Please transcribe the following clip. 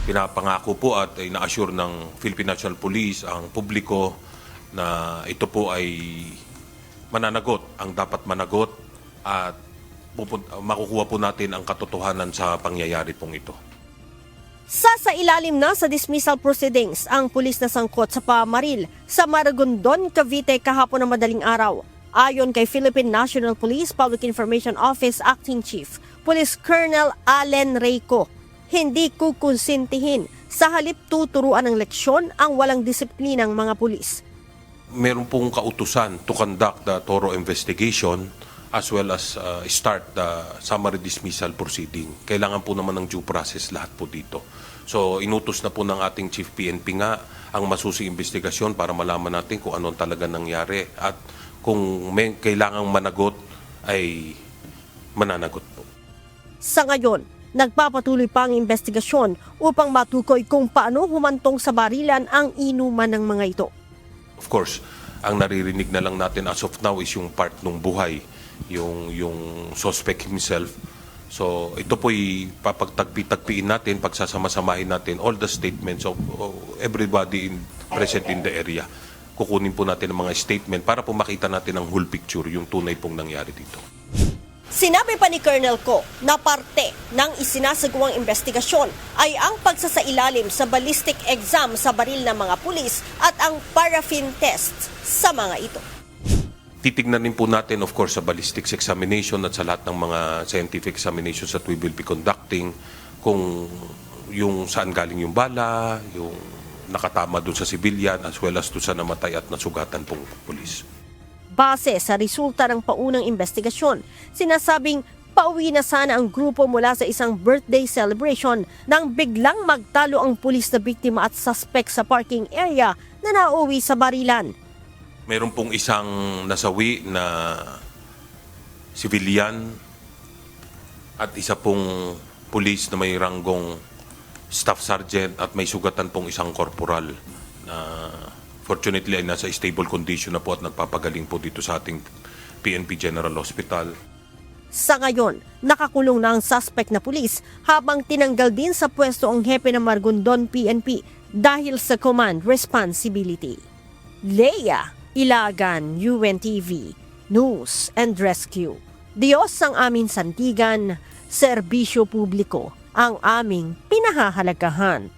pinapangako po at ina-assure ng Philippine National Police ang publiko na ito po ay mananagot, ang dapat managot at makukuha po natin ang katotohanan sa pangyayari pong ito. Sasailalim na sa dismissal proceedings ang pulis na sangkot sa pamaril sa Maragondon, Cavite kahapon ng madaling araw. Ayon kay Philippine National Police Public Information Office Acting Chief, Police Colonel Allen Reyco, hindi kukonsintihin sa halip tuturuan ng leksyon ang walang disiplinang mga pulis. Meron pong kautusan to conduct the thorough investigation as well as start the summary dismissal proceeding. Kailangan po naman ng due process lahat po dito. So inutos na po ng ating Chief PNP nga ang masusi investigasyon para malaman natin kung anong talaga nangyari at kung may kailangang managot ay mananagot po. Sa ngayon, nagpapatuloy pa ang investigasyon upang matukoy kung paano humantong sa barilan ang inuman ng mga ito. Of course, ang naririnig na lang natin as of now is yung part ng buhay, yung suspect himself. So ito po'y papagtagpi-tagpiin natin, pagsasama-samahin natin all the statements of everybody present in the area. Kukunin po natin ang mga statement para po makita natin ang whole picture, yung tunay pong nangyari dito. Sinabi pa ni Colonel Co na parte ng isinasagawang investigasyon ay ang pagsasailalim sa ballistic exam sa baril ng mga pulis at ang paraffin test sa mga ito. Titignan din po natin of course sa ballistics examination at sa lahat ng mga scientific examinations that we will be conducting kung yung saan galing yung bala, yung nakatama dun sa civilian as well as dun sa namatay at nasugatan pong pulis. Base sa resulta ng paunang investigasyon, sinasabing pauwi na sana ang grupo mula sa isang birthday celebration nang biglang magtalo ang pulis na biktima at suspect sa parking area na nauwi sa barilan. Meron pong isang nasawi na civilian at isa pong pulis na may ranggong staff sergeant at may sugatan pong isang corporal na fortunately ay nasa stable condition na po at nagpapagaling po dito sa ating PNP General Hospital. Sa ngayon, nakakulong na ang suspect na pulis habang tinanggal din sa pwesto ang hepe ng Maragondon PNP dahil sa command responsibility. Leia Ilagan, UNTV, News and Rescue. Diyos ang aming santigan, serbisyo publiko ang aming pinahahalagahan.